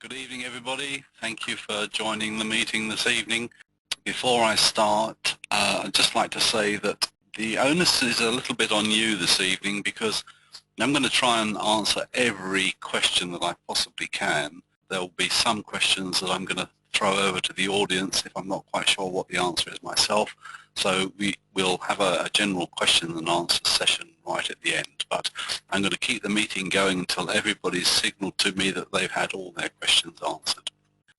Good evening, everybody. Thank you for joining the meeting this evening. Before I start, I'd just like to say that the onus is a little bit on you this evening because I'm going to try and answer every question that I possibly can. There will be some questions that I'm going to throw over to the audience if I'm not quite sure what the answer is myself. So we will have a general question and answer session right at the end, but I'm going to keep the meeting going until everybody's signaled to me that they've had all their questions answered.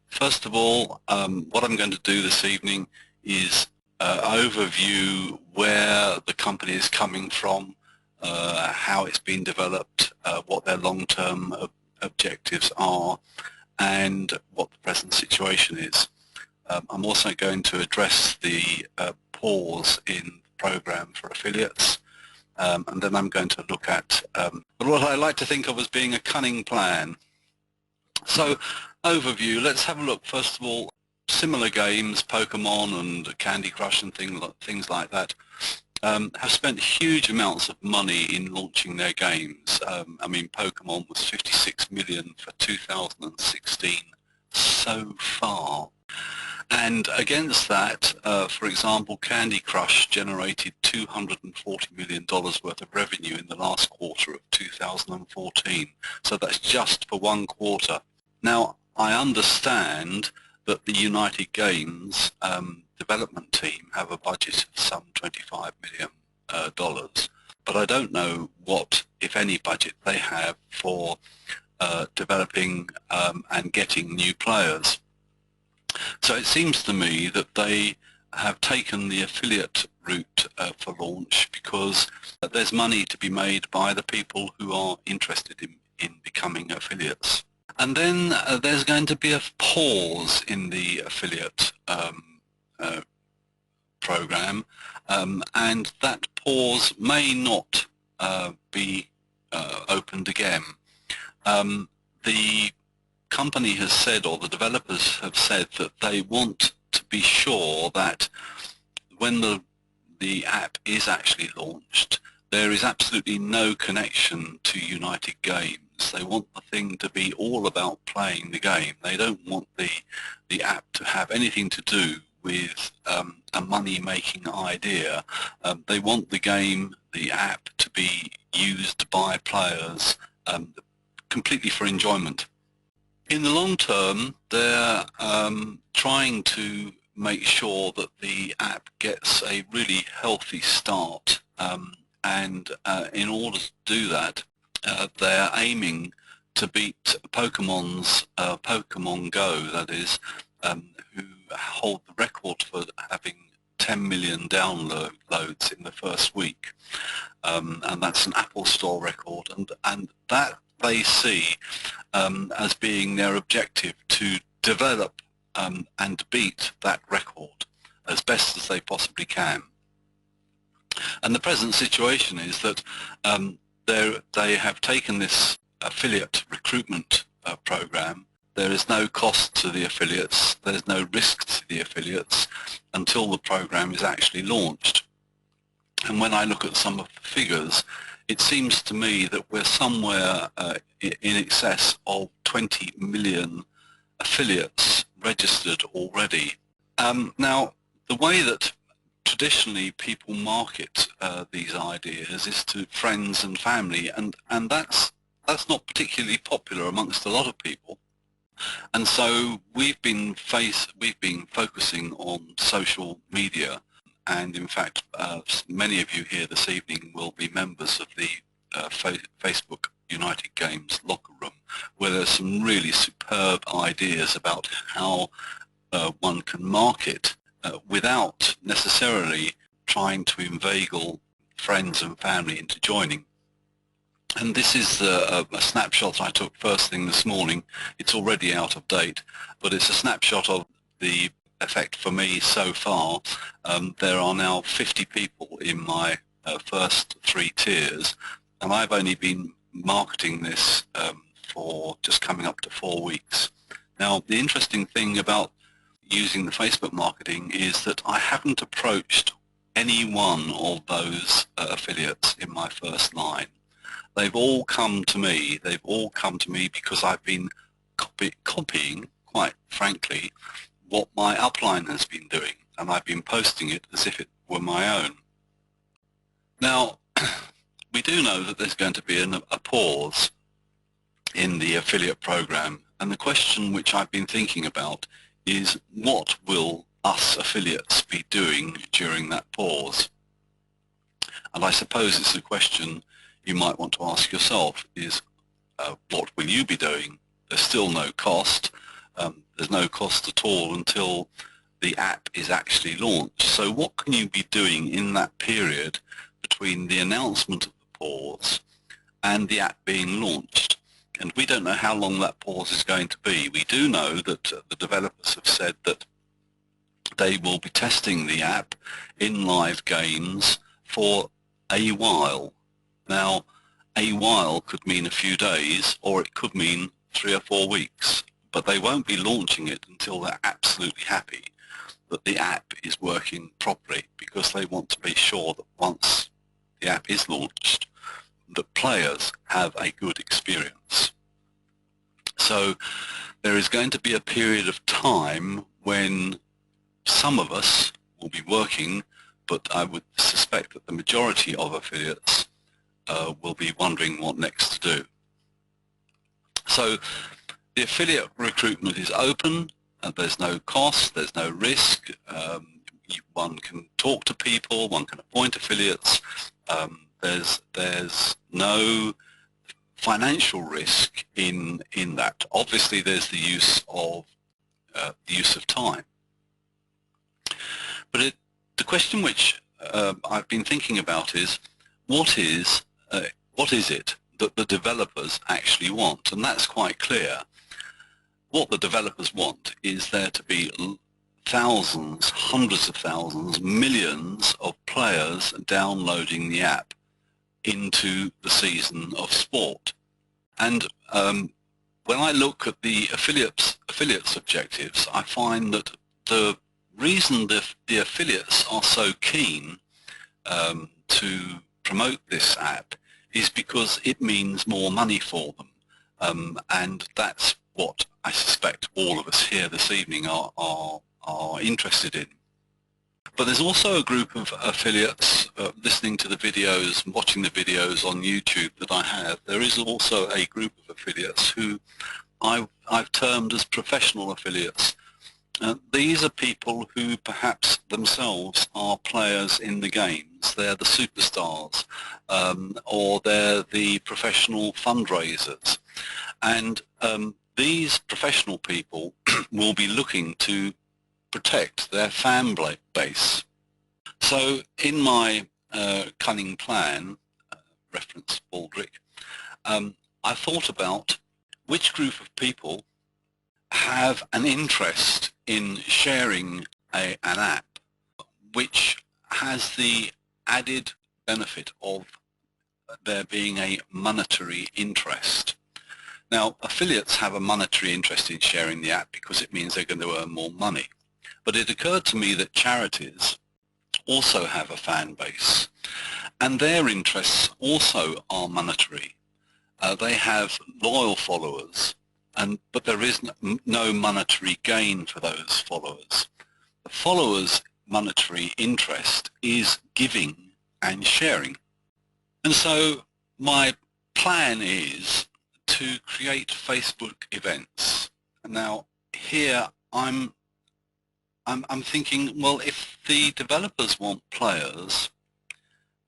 First of all, what I'm going to do this evening is overview where the company is coming from, how it's been developed, what their long-term objectives are, and what the present situation is. I'm also going to address the pause in the program for affiliates, and then I'm going to look at what I like to think of as being a cunning plan. So, overview, let's have a look. First of all, similar games, Pokemon and Candy Crush and things like that, have spent huge amounts of money in launching their games. I mean, Pokemon was 56 million for 2016 so far. And against that, for example, Candy Crush generated $240 million worth of revenue in the last quarter of 2014. So that's just for one quarter. Now, I understand that the United Games development team have a budget of some $25 million, but I don't know what, if any, budget they have for developing and getting new players. So it seems to me that they have taken the affiliate route for launch because there's money to be made by the people who are interested in becoming affiliates. And then there's going to be a pause in the affiliate program, and that pause may not be opened again. The company has said, or the developers have said, that they want to be sure that when the app is actually launched, there is absolutely no connection to United Games. They want the thing to be all about playing the game. They don't want the app to have anything to do with a money-making idea. They want the game, the app, to be used by players completely for enjoyment. In the long term, they're trying to make sure that the app gets a really healthy start, and in order to do that, they're aiming to beat Pokemon's Pokemon Go, that is, who hold the record for having 10 million downloads in the first week, and that's an Apple Store record, and that they see as being their objective, to develop and beat that record as best as they possibly can. And the present situation is that they have taken this affiliate recruitment program. There is no cost to the affiliates, there's no risk to the affiliates until the program is actually launched. And when I look at some of the figures, it seems to me that we're somewhere in excess of 20 million affiliates registered already. Now, the way that traditionally people market these ideas is to friends and family, and that's not particularly popular amongst a lot of people. And so we've been focusing on social media. And in fact, many of you here this evening will be members of the Facebook United Games locker room, where there's some really superb ideas about how one can market without necessarily trying to inveigle friends and family into joining. And this is a snapshot I took first thing this morning. It's already out of date, but it's a snapshot of the effect for me so far. There are now 50 people in my first 3 tiers, and I've only been marketing this for just coming up to 4 weeks. Now, the interesting thing about using the Facebook marketing is that I haven't approached any one of those affiliates in my first line. They've all come to me. They've all come to me because I've been copying, quite frankly, what my upline has been doing, and I've been posting it as if it were my own. Now, we do know that there's going to be a pause in the affiliate program, and the question which I've been thinking about is, what will us affiliates be doing during that pause? And I suppose it's a question you might want to ask yourself, is what will you be doing? There's still no cost. There's no cost at all until the app is actually launched. So what can you be doing in that period between the announcement of the pause and the app being launched? And we don't know how long that pause is going to be. We do know that the developers have said that they will be testing the app in live games for a while. Now, a while could mean a few days, or it could mean 3 or 4 weeks, but they won't be launching it until they're absolutely happy that the app is working properly, because they want to be sure that once the app is launched, that players have a good experience. So there is going to be a period of time when some of us will be working, but I would suspect that the majority of affiliates will be wondering what next to do. So the affiliate recruitment is open, there's no cost, there's no risk, one can talk to people, one can appoint affiliates, there's no financial risk in that. Obviously there's the use of time. But the question which I've been thinking about is, what is it that the developers actually want? And that's quite clear. What the developers want is there to be thousands, hundreds of thousands, millions of players downloading the app into the season of sport. And when I look at the affiliates' objectives, I find that the reason the affiliates are so keen to promote this app is because it means more money for them, and that's what I suspect all of us here this evening are interested in. But there's also a group of affiliates listening to the videos and watching the videos on YouTube that I have. There is also a group of affiliates who I've termed as professional affiliates. These are people who perhaps themselves are players in the games. They're the superstars, or they're the professional fundraisers. And these professional people will be looking to protect their fan base. So in my cunning plan, reference Baldrick, I thought about which group of people have an interest in sharing an app which has the added benefit of there being a monetary interest. Now, affiliates have a monetary interest in sharing the app because it means they're going to earn more money. But it occurred to me that charities also have a fan base, and their interests also are monetary. They have loyal followers, but there is no monetary gain for those followers. The followers' monetary interest is giving and sharing. And so my plan is to create Facebook events. Now here I'm thinking, well, if the developers want players,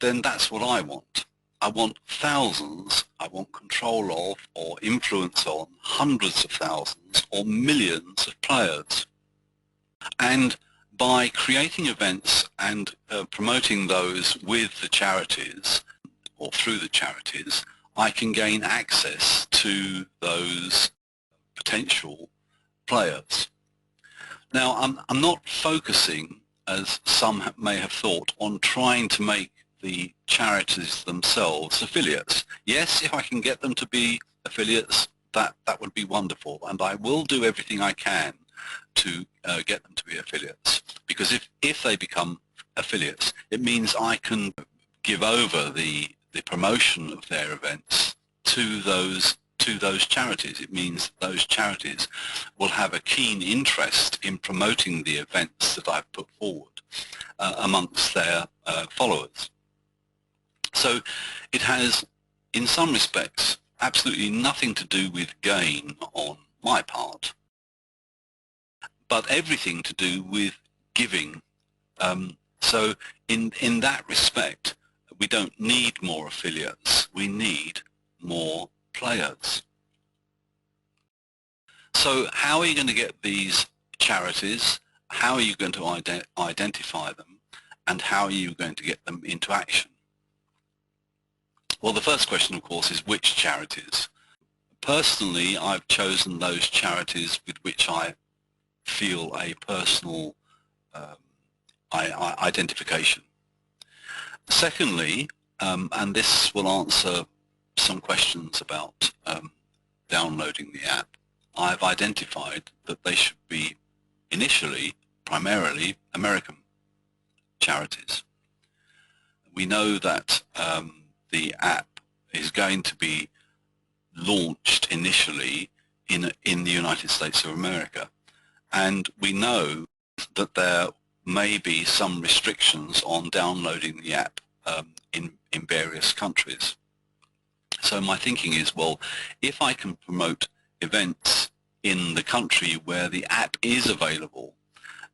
then that's what I want. I want thousands, I want control of or influence on hundreds of thousands or millions of players. And by creating events and promoting those with the charities or through the charities, I can gain access to those potential players. Now, I'm not focusing, as some may have thought, on trying to make the charities themselves affiliates. Yes, if I can get them to be affiliates, that would be wonderful, and I will do everything I can to get them to be affiliates, because if they become affiliates, it means I can give over the promotion of their events to those to those charities. It means that those charities will have a keen interest in promoting the events that I've put forward amongst their followers. So it has, in some respects, absolutely nothing to do with gain on my part, but everything to do with giving. So in that respect, we don't need more affiliates, we need more players. So how are you going to get these charities? How are you going to identify them? And how are you going to get them into action? Well, the first question, of course, is which charities? Personally, I've chosen those charities with which I feel a personal identification. Secondly, and this will answer some questions about downloading the app, I've identified that they should be initially, primarily, American charities. We know that the app is going to be launched initially in the United States of America, and we know that there may be some restrictions on downloading the app in various countries. So my thinking is, well, if I can promote events in the country where the app is available,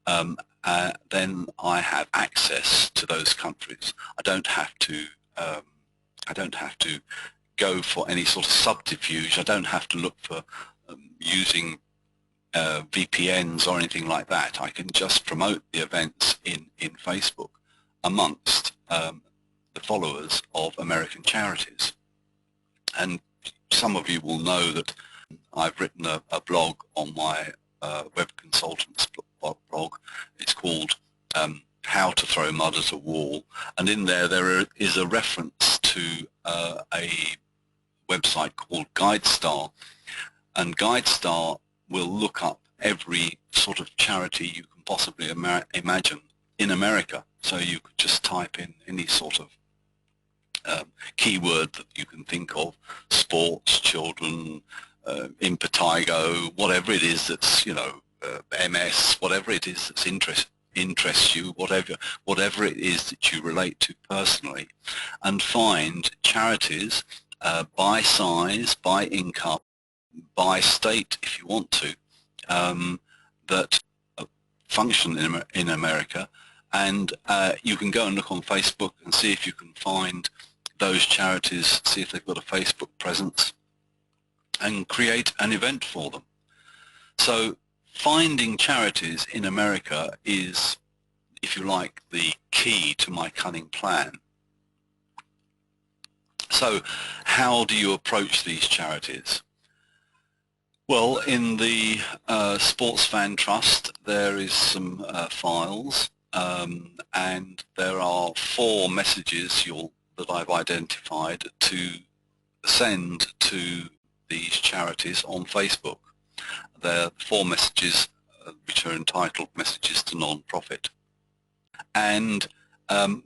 then I have access to those countries. I don't have to go for any sort of subterfuge. I don't have to look for using VPNs or anything like that. I can just promote the events in Facebook amongst the followers of American charities. And some of you will know that I've written a blog on my Web Consultants blog. It's called How to Throw Mud at a Wall, and in there is a reference to a website called GuideStar, and GuideStar will look up every sort of charity you can possibly imagine in America. So you could just type in any sort of keyword that you can think of: sports, children, impetigo, whatever it is that's, MS, whatever it is that's interests you, whatever it is that you relate to personally, and find charities by size, by income, by state if you want to, that function in America, and you can go and look on Facebook and see if you can find those charities, see if they've got a Facebook presence, and create an event for them. So finding charities in America is, if you like, the key to my cunning plan. So how do you approach these charities? Well, in the Sports Fan Trust there is some files, and there are 4 messages that I've identified to send to these charities on Facebook. There are 4 messages which are entitled Messages to Non-Profit. And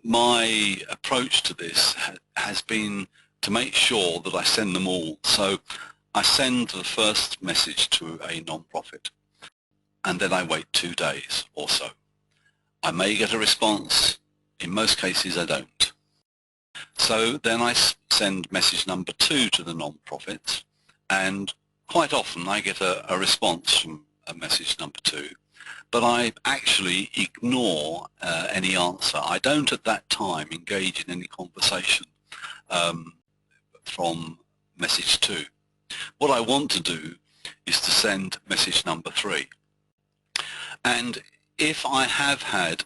my approach to this has been to make sure that I send them all. So I send the first message to a non-profit, and then I wait 2 days or so. I may get a response. In most cases I don't. So then I send message number 2 to the non-profits, and quite often I get a response from a message number 2, but I actually ignore any answer. I don't at that time engage in any conversation from message 2. What I want to do is to send message number 3. And if I have had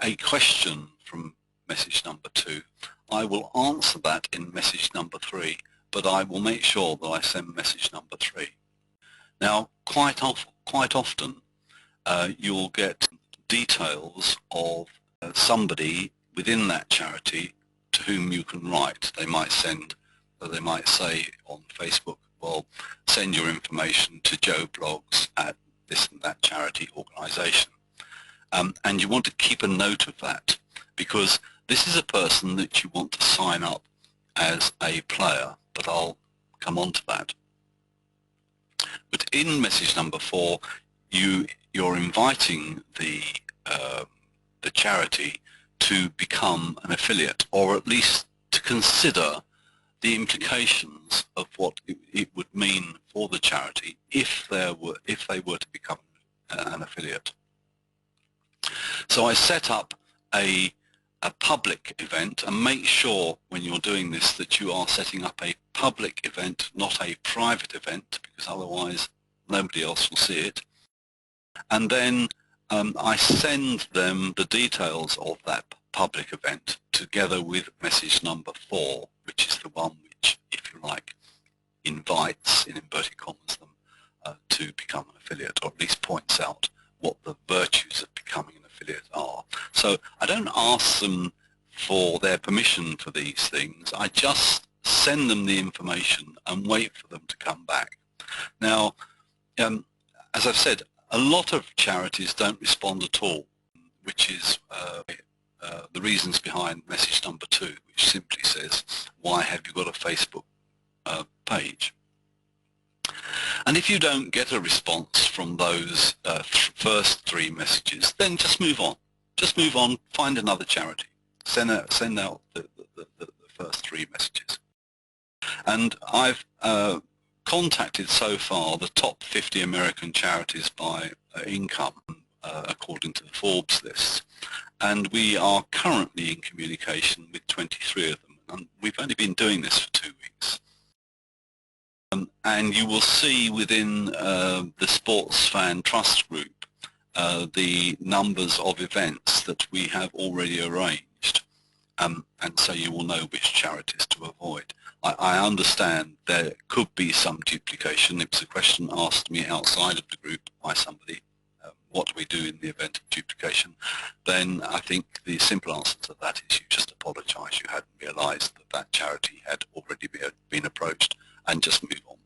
a question from message number 2, I will answer that in message number 3, but I will make sure that I send message number 3. Now, quite often you'll get details of somebody within that charity to whom you can write. They might say on Facebook, well, send your information to Joe Blogs at this and that charity organisation. And you want to keep a note of that, because this is a person that you want to sign up as a player, but I'll come on to that. But in message number 4, you're inviting the charity to become an affiliate, or at least to consider the implications of what it would mean for the charity if they were to become an affiliate. So I set up a public event, and make sure when you're doing this that you are setting up a public event, not a private event, because otherwise nobody else will see it. And then I send them the details of that public event together with message number 4, which is the one which, if you like, invites, in inverted commas, them to become an affiliate, or at least points out what the virtues of becoming an affiliate are. So I don't ask them for their permission for these things. I just send them the information and wait for them to come back. Now, as I've said, a lot of charities don't respond at all, which is the reasons behind message number 2, which simply says, why have you got a Facebook page? And if you don't get a response from those first 3 messages, then just move on. Just move on, find another charity. Send out the first 3 messages. And I've contacted so far the top 50 American charities by income, according to the Forbes list. And we are currently in communication with 23 of them. And we've only been doing this for 2 weeks. And you will see within the SportsFanTrustv2 group the numbers of events that we have already arranged, and so you will know which charities to avoid. I understand there could be some duplication. It was a question asked me outside of the group by somebody, what do we do in the event of duplication? Then I think the simple answer to that is you just apologise. You hadn't realised that that charity had already been approached, and just move on.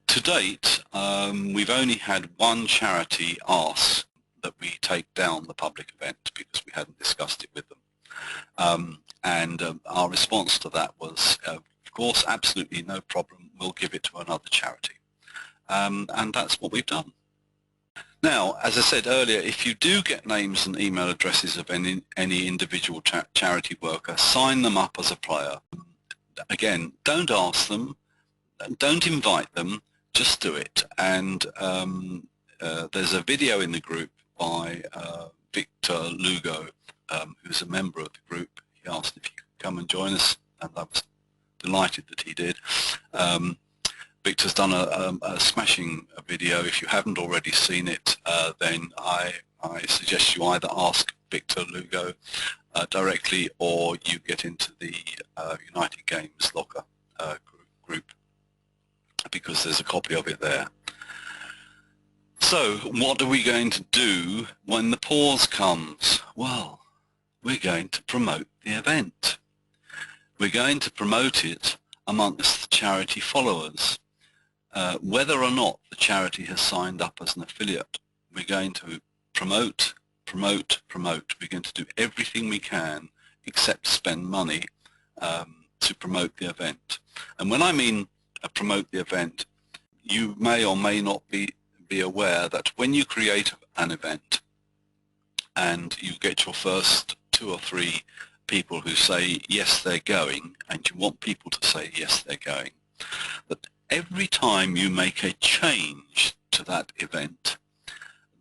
To date, we've only had one charity ask that we take down the public event because we hadn't discussed it with them. And our response to that was, of course, absolutely no problem, we'll give it to another charity. And that's what we've done. Now, as I said earlier, if you do get names and email addresses of any individual charity worker, sign them up as a player. Again, don't ask them, don't invite them, just do it. And there's a video in the group by Victor Lugo, who's a member of the group. He asked if he could come and join us, and I was delighted that he did. Victor's done a smashing video. If you haven't already seen it, then I suggest you either ask Victor Lugo directly, or you get into the United Games Locker group, because there's a copy of it there. So what are we going to do when the pause comes? Well, we're going to promote the event. We're going to promote it amongst the charity followers. Whether or not the charity has signed up as an affiliate, we're going to promote. We're going to do everything we can except spend money to promote the event. And when I mean promote the event, you may or may not be aware that when you create an event and you get your first 2 or 3 people who say yes they're going, and you want people to say yes they're going, that every time you make a change to that event,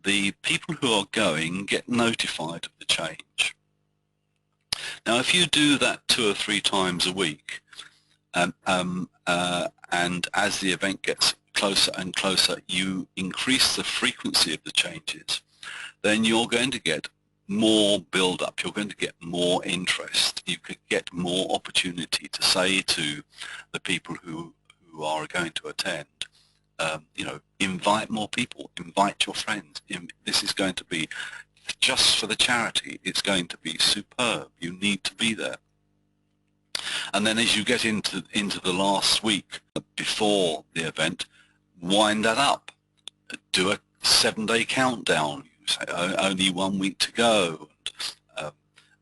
the people who are going get notified of the change. Now, if you do that 2 or 3 times a week, and as the event gets closer and closer, you increase the frequency of the changes, then you're going to get more build-up, you're going to get more interest, you could get more opportunity to say to the people who are going to attend, you know, invite more people, invite your friends. This is going to be, just for the charity, it's going to be superb. You need to be there. And then as you get into the last week before the event, wind that up. Do a 7-day countdown. You say only 1 week to go. And,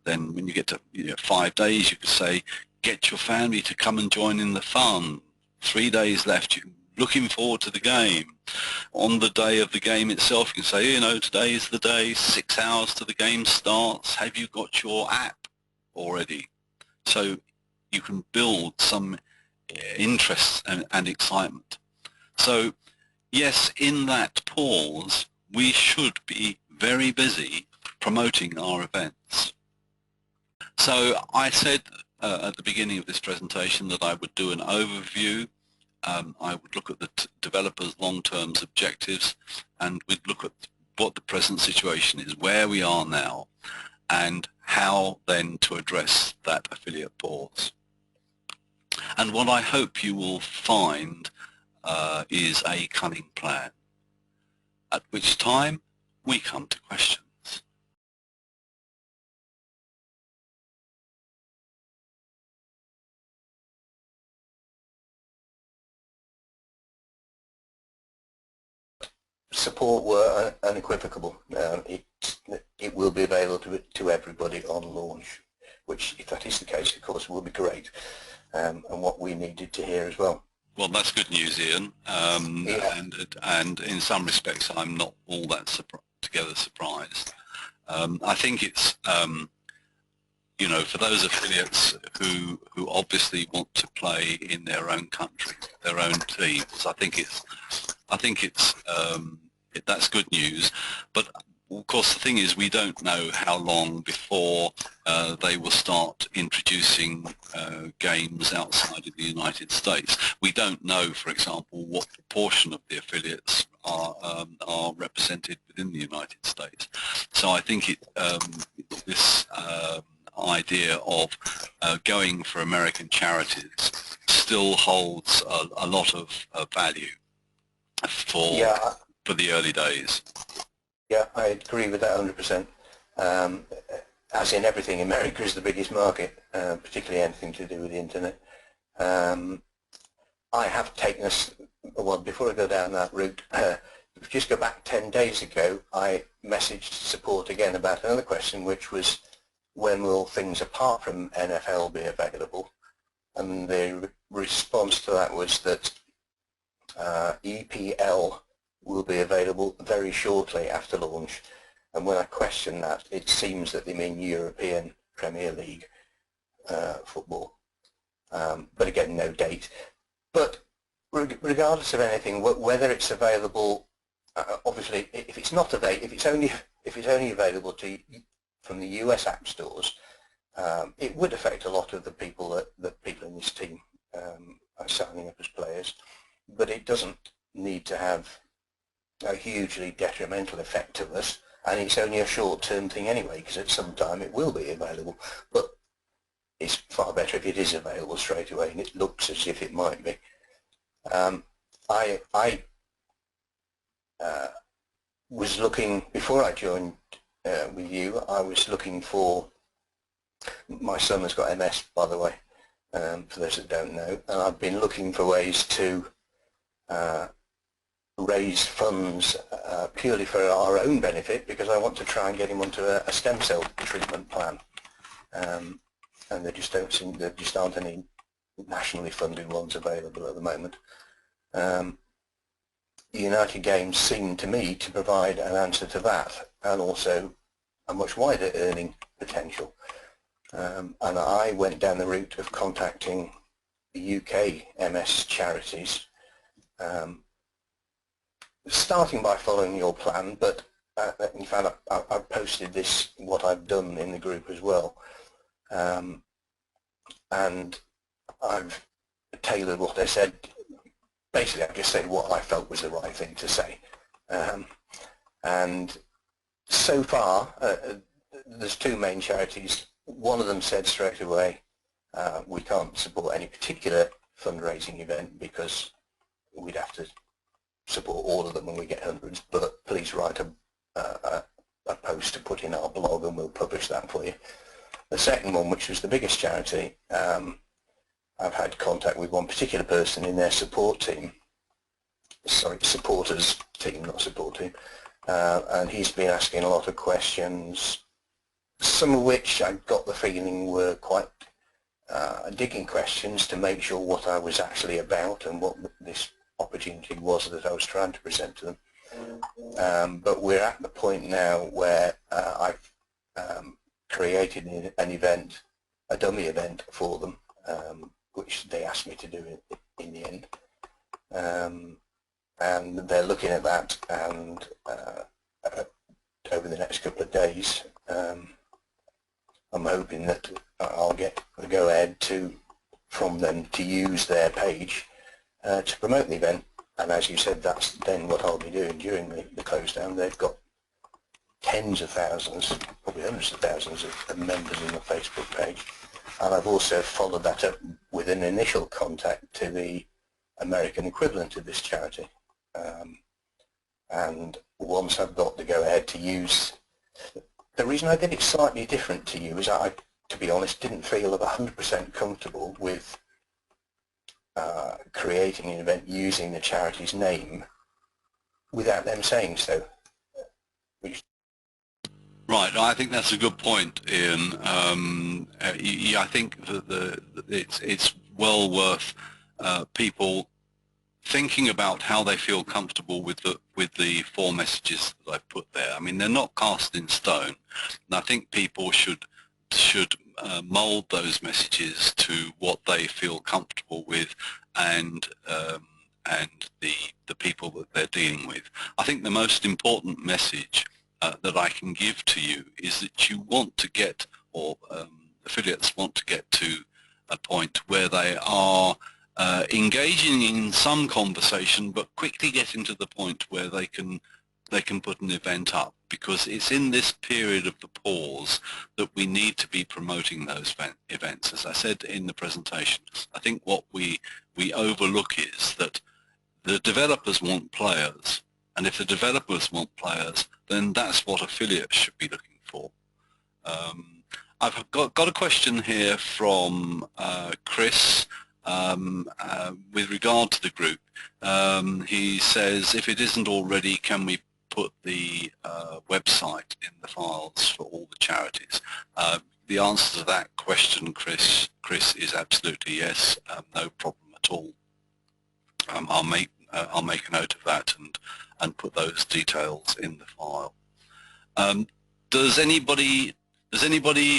then when you get to 5 days, you could say get your family to come and join in the fun. 3 days left, you looking forward to the game. On the day of the game itself, you can say, you know, today is the day, 6 hours to the game starts. Have you got your app already? So you can build some interest and excitement. So yes, in that pause, we should be very busy promoting our events. So I said at the beginning of this presentation that I would do an overview. I would look at the developers' long-term objectives, and we'd look at what the present situation is, where we are now, and how then to address that affiliate pause. And what I hope you will find is a cunning plan, at which time we come to questions. Support were unequivocal. It will be available to everybody on launch, which, if that is the case, of course, will be great, and what we needed to hear as well. Well, that's good news, Ian. Yeah. And in some respects, I'm not all that surprised. I think it's you know, for those affiliates who obviously want to play in their own country, their own teams, I think it's that's good news. But of course, the thing is, we don't know how long before they will start introducing games outside of the United States. We don't know, for example, what proportion of the affiliates are represented within the United States. So I think this idea of going for American charities still holds a lot of value for the early days. Yeah, I agree with that 100%. As in everything, America is the biggest market, particularly anything to do with the internet. I have taken us, well, before I go down that route, just go back 10 days ago, I messaged support again about another question, which was, when will things apart from NFL be available? And the response to that was that EPL will be available very shortly after launch. And when I question that, it seems that they mean European Premier League football. But again, no date. But regardless of anything, whether it's available, obviously, if it's not available, if it's only available from the US app stores, it would affect a lot of the people that people in this team are signing up as players. But it doesn't need to have a hugely detrimental effect to us, and it's only a short-term thing anyway, because at some time it will be available. But it's far better if it is available straight away, and it looks as if it might be. I was looking, before I joined with you, I was looking for, my son has got MS, by the way, for those that don't know, and I've been looking for ways to raise funds purely for our own benefit, because I want to try and get him onto a stem cell treatment plan, and there just aren't any nationally funded ones available at the moment. United Games seem to me to provide an answer to that, and also a much wider earning potential. And I went down the route of contacting the UK MS charities, starting by following your plan, but in fact I've posted this, what I've done in the group as well, and I've tailored what I said. Basically, I've just said what I felt was the right thing to say, and so far there's two main charities. One of them said straight away, we can't support any particular fundraising event because we'd have to support all of them and we get hundreds, but please write a post to put in our blog and we'll publish that for you. The second one, which was the biggest charity, I've had contact with one particular person in their support team, sorry, supporters team, not support team, and he's been asking a lot of questions, some of which I got the feeling were quite digging questions to make sure what I was actually about and what this opportunity was that I was trying to present to them. But we're at the point now where I've created an event, a dummy event for them, which they asked me to do in the end. And they're looking at that, and over the next couple of days, I'm hoping that I'll get the go-ahead from them to use their page to promote the event. And as you said, that's then what I'll be doing during the close down. They've got tens of thousands, probably hundreds of thousands of members in the Facebook page. And I've also followed that up with an initial contact to the American equivalent of this charity. And once I've got the go-ahead to use, the reason I did it slightly different to you is I, to be honest, didn't feel 100% comfortable with creating an event using the charity's name without them saying so. Right, I think that's a good point, Ian. I think that it's well worth people thinking about how they feel comfortable with the 4 messages that I've put there. I mean, they're not cast in stone, and I think people should mould those messages to what they feel comfortable with, and the people that they're dealing with. I think the most important message that I can give to you is that you want to get, or affiliates want to get to a point where they are engaging in some conversation, but quickly getting to the point where they can put an event up, because it's in this period of the pause that we need to be promoting those events. As I said in the presentation, I think what we overlook is that the developers want players, and if the developers want players, then that's what affiliates should be looking for. I've got a question here from Chris with regard to the group. He says, if it isn't already, can we put the website in the files for all the charities? The answer to that question, Chris, is absolutely yes. No problem at all. I'll make a note of that and put those details in the file. Does anybody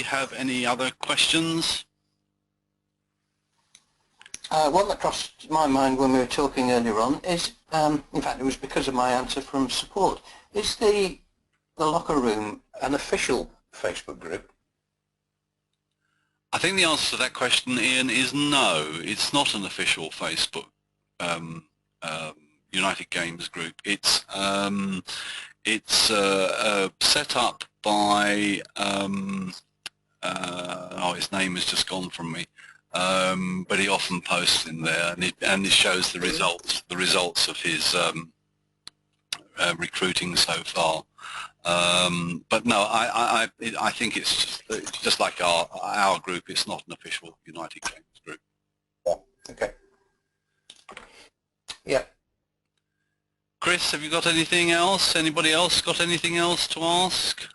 have any other questions? One that crossed my mind when we were talking earlier on is, in fact, it was because of my answer from support. Is the locker room an official Facebook group? I think the answer to that question, Ian, is no. It's not an official Facebook United Games group. It's set up by oh, his name has just gone from me. But he often posts in there, and it shows the results of his recruiting so far. But no, I think it's just like our group. It's not an official United Games group. Yeah. Okay. Yeah. Chris, have you got anything else? Anybody else got anything else to ask?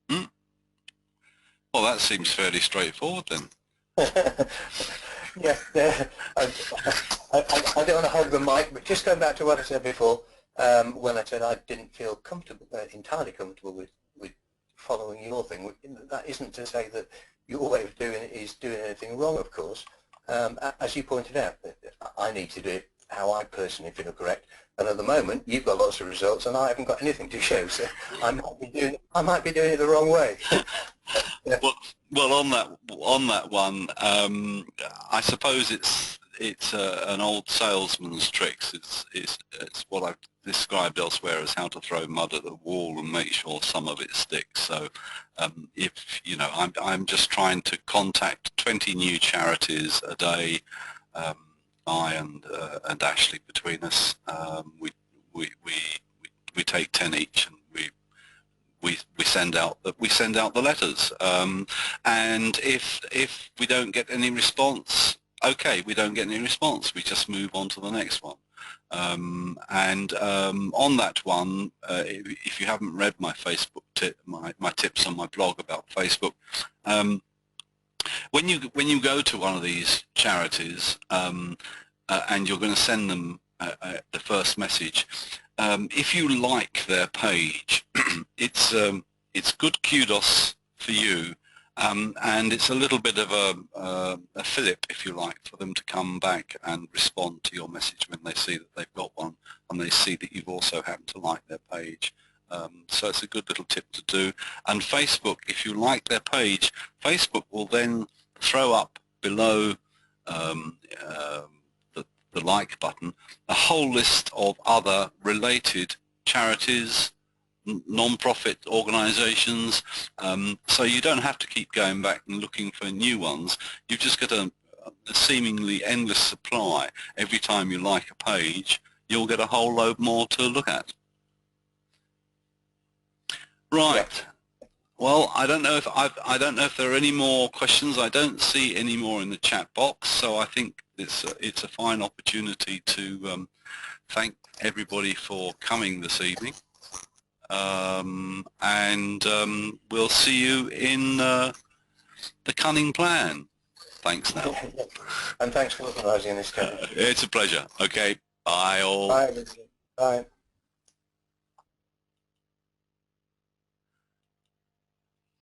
Well, that seems fairly straightforward then. Yeah, I don't want to hog the mic, but just going back to what I said before, when I said I didn't feel comfortable, entirely comfortable with following your thing. That isn't to say that your way of doing it is doing anything wrong, of course. As you pointed out, I need to do it how I personally feel correct. And at the moment, you've got lots of results, and I haven't got anything to show, so I might be doing it the wrong way. Yeah. Well, on that one, I suppose it's an old salesman's tricks. It's what I've described elsewhere as how to throw mud at the wall and make sure some of it sticks. So, if you know, I'm just trying to contact 20 new charities a day. I and Ashley, between us, we take 10 each, and we send out the letters. And if we don't get any response, okay, we don't get any response. We just move on to the next one. And on that one, if you haven't read my Facebook my tips on my blog about Facebook, when you go to one of these charities, and you're going to send them the first message. If you like their page, it's good kudos for you, and it's a little bit of a fillip, if you like, for them to come back and respond to your message when they see that they've got one and they see that you've also happened to like their page. So it's a good little tip to do. And Facebook, if you like their page, Facebook will then throw up below the like button a whole list of other related charities, non-profit organisations, so you don't have to keep going back and looking for new ones. You've just got a seemingly endless supply. Every time you like a page, you'll get a whole load more to look at. Right. Yep. Well, I don't know if there are any more questions. I don't see any more in the chat box, so I think it's a fine opportunity to thank everybody for coming this evening. And we'll see you in the cunning plan. Thanks now. And thanks for organising this, Kevin. It's a pleasure. Okay, bye all. Bye. Bye.